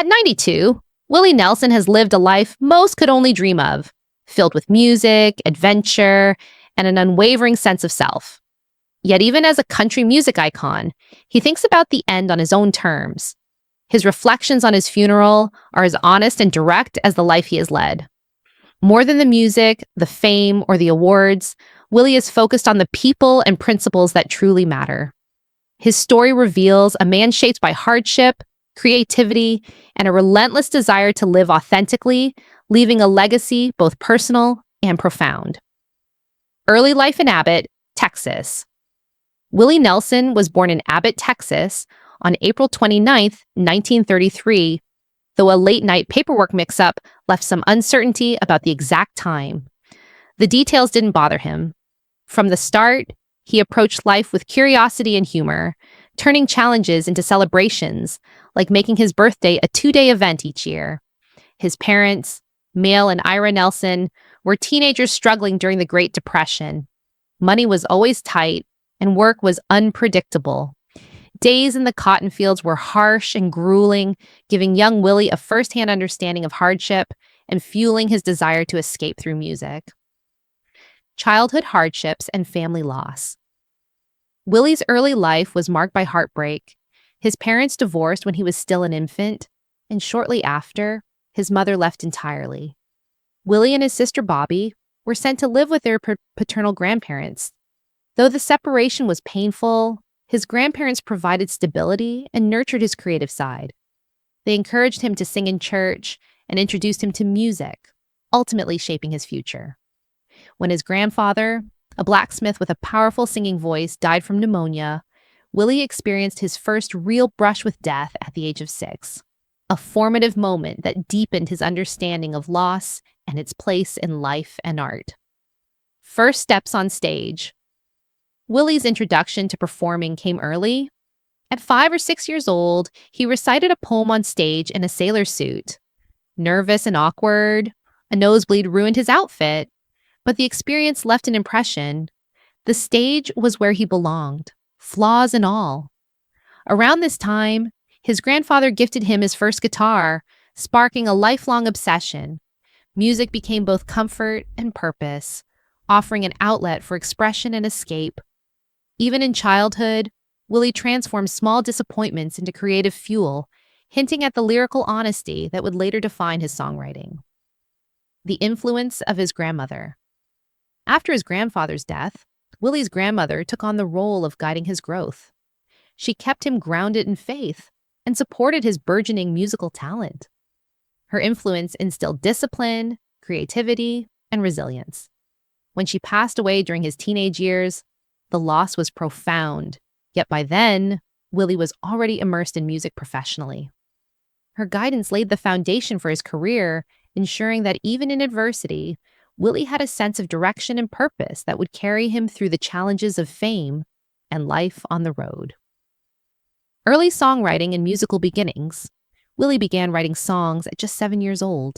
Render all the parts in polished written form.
At 92, Willie Nelson has lived a life most could only dream of, filled with music, adventure, and an unwavering sense of self. Yet even as a country music icon, he thinks about the end on his own terms. His reflections on his funeral are as honest and direct as the life he has led. More than the music, the fame, or the awards, Willie is focused on the people and principles that truly matter. His story reveals a man shaped by hardship, creativity, and a relentless desire to live authentically, leaving a legacy both personal and profound. Early life in Abbott, Texas. Willie Nelson was born in Abbott, Texas on April 29, 1933, though a late-night paperwork mix-up left some uncertainty about the exact time. The details didn't bother him. From the start, he approached life with curiosity and humor, turning challenges into celebrations, like making his birthday a 2-day event each year. His parents, Male and Ira Nelson, were teenagers struggling during the Great Depression. Money was always tight, and work was unpredictable. Days in the cotton fields were harsh and grueling, giving young Willie a first-hand understanding of hardship and fueling his desire to escape through music. Childhood hardships and family loss. Willie's early life was marked by heartbreak. His parents divorced when he was still an infant, and shortly after, his mother left entirely. Willie and his sister Bobby were sent to live with their paternal grandparents. Though the separation was painful, his grandparents provided stability and nurtured his creative side. They encouraged him to sing in church and introduced him to music, ultimately shaping his future. When his grandfather, a blacksmith with a powerful singing voice, died from pneumonia, Willie experienced his first real brush with death at the age of 6, a formative moment that deepened his understanding of loss and its place in life and art. First steps on stage. Willie's introduction to performing came early. At 5 or 6 years old, he recited a poem on stage in a sailor suit. Nervous and awkward, a nosebleed ruined his outfit, but the experience left an impression. The stage was where he belonged, flaws and all. Around this time, his grandfather gifted him his first guitar, sparking a lifelong obsession. Music became both comfort and purpose, offering an outlet for expression and escape. Even in childhood, Willie transformed small disappointments into creative fuel, hinting at the lyrical honesty that would later define his songwriting. The influence of his grandmother. After his grandfather's death, Willie's grandmother took on the role of guiding his growth. She kept him grounded in faith and supported his burgeoning musical talent. Her influence instilled discipline, creativity, and resilience. When she passed away during his teenage years, the loss was profound, yet by then, Willie was already immersed in music professionally. Her guidance laid the foundation for his career, ensuring that even in adversity, Willie had a sense of direction and purpose that would carry him through the challenges of fame and life on the road. Early songwriting and musical beginnings. Willie began writing songs at just 7 years old.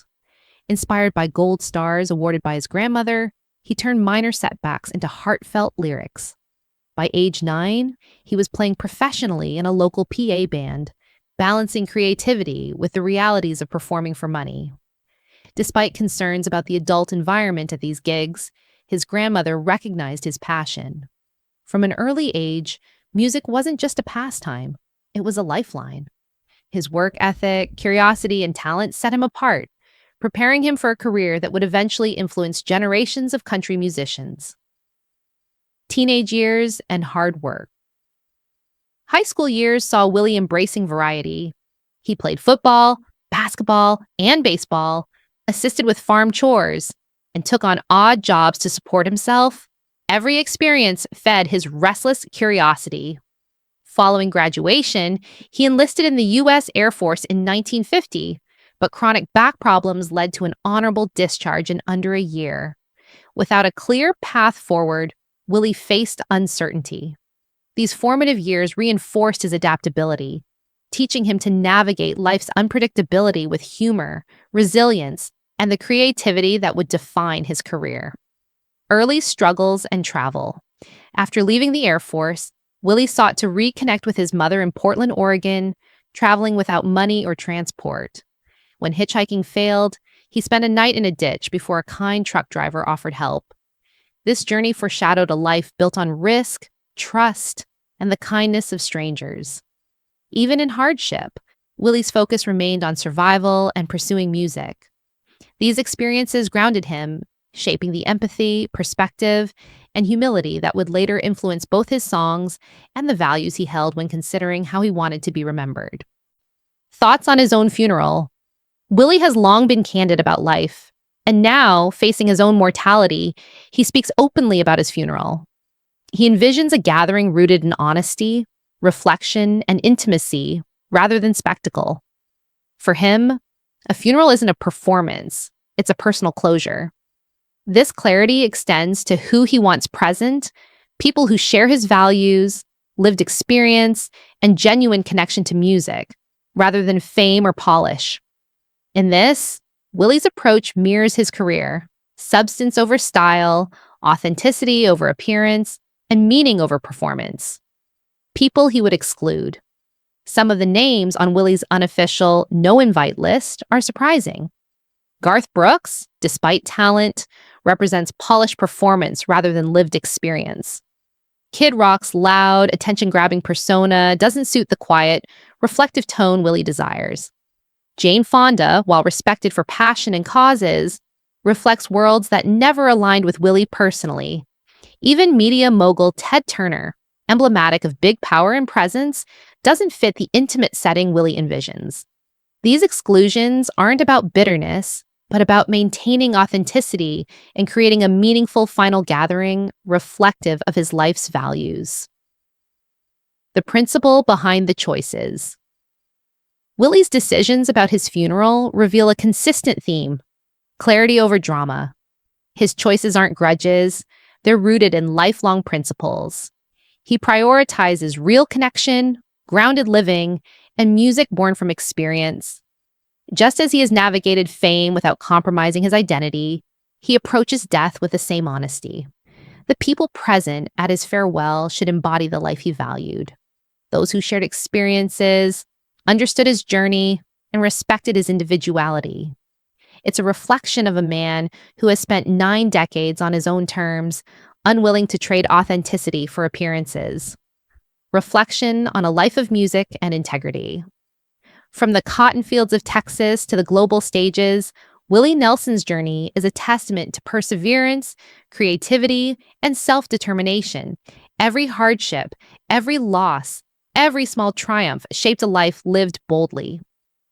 Inspired by gold stars awarded by his grandmother, he turned minor setbacks into heartfelt lyrics. By age 9, he was playing professionally in a local PA band, balancing creativity with the realities of performing for money. Despite concerns about the adult environment at these gigs, his grandmother recognized his passion. From an early age, music wasn't just a pastime, it was a lifeline. His work ethic, curiosity, and talent set him apart, preparing him for a career that would eventually influence generations of country musicians. Teenage years and hard work. High school years saw Willie embracing variety. He played football, basketball, and baseball, assisted with farm chores, and took on odd jobs to support himself. Every experience fed his restless curiosity. Following graduation, he enlisted in the U.S. Air Force in 1950, but chronic back problems led to an honorable discharge in under a year. Without a clear path forward, Willie faced uncertainty. These formative years reinforced his adaptability, teaching him to navigate life's unpredictability with humor, resilience, and the creativity that would define his career. Early struggles and travel. After leaving the Air Force, Willie sought to reconnect with his mother in Portland, Oregon, traveling without money or transport. When hitchhiking failed, he spent a night in a ditch before a kind truck driver offered help. This journey foreshadowed a life built on risk, trust, and the kindness of strangers. Even in hardship, Willie's focus remained on survival and pursuing music. These experiences grounded him, shaping the empathy, perspective, and humility that would later influence both his songs and the values he held when considering how he wanted to be remembered. Thoughts on his own funeral. Willie has long been candid about life, and now, facing his own mortality, he speaks openly about his funeral. He envisions a gathering rooted in honesty, reflection, and intimacy rather than spectacle. For him, a funeral isn't a performance, it's a personal closure. This clarity extends to who he wants present, people who share his values, lived experience, and genuine connection to music, rather than fame or polish. In this, Willie's approach mirrors his career: substance over style, authenticity over appearance, and meaning over performance. People he would exclude. Some of the names on Willie's unofficial no-invite list are surprising. Garth Brooks, despite talent, represents polished performance rather than lived experience. Kid Rock's loud, attention-grabbing persona doesn't suit the quiet, reflective tone Willie desires. Jane Fonda, while respected for passion and causes, reflects worlds that never aligned with Willie personally. Even media mogul Ted Turner, emblematic of big power and presence, doesn't fit the intimate setting Willie envisions. These exclusions aren't about bitterness, but about maintaining authenticity and creating a meaningful final gathering reflective of his life's values. The principle behind the choices. Willie's decisions about his funeral reveal a consistent theme: clarity over drama. His choices aren't grudges, they're rooted in lifelong principles. He prioritizes real connection, grounded living, and music born from experience. Just as he has navigated fame without compromising his identity, he approaches death with the same honesty. The people present at his farewell should embody the life he valued. Those who shared experiences, understood his journey, and respected his individuality. It's a reflection of a man who has spent 9 decades on his own terms, unwilling to trade authenticity for appearances. Reflection on a life of music and integrity. From the cotton fields of Texas to the global stages, Willie Nelson's journey is a testament to perseverance, creativity, and self-determination. Every hardship, every loss, every small triumph shaped a life lived boldly.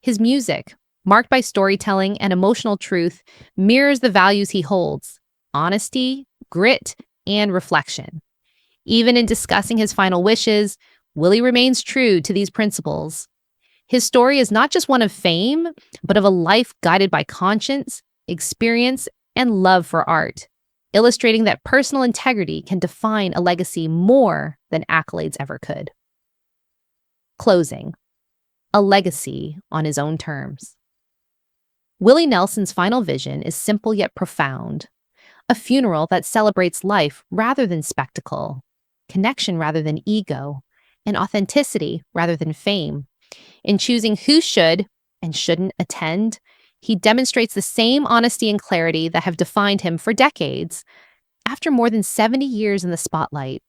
His music, marked by storytelling and emotional truth, mirrors the values he holds: honesty, grit, and reflection. Even in discussing his final wishes, Willie remains true to these principles. His story is not just one of fame, but of a life guided by conscience, experience, and love for art, illustrating that personal integrity can define a legacy more than accolades ever could. Closing. A legacy on his own terms. Willie Nelson's final vision is simple yet profound: a funeral that celebrates life rather than spectacle, connection rather than ego, and authenticity rather than fame. In choosing who should and shouldn't attend, he demonstrates the same honesty and clarity that have defined him for decades. After more than 70 years in the spotlight,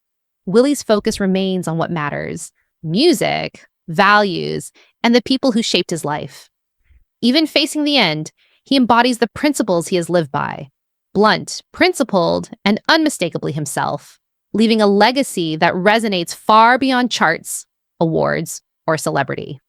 Willie's focus remains on what matters: music, values, and the people who shaped his life. Even facing the end, he embodies the principles he has lived by: blunt, principled, and unmistakably himself, leaving a legacy that resonates far beyond charts, awards, or celebrity.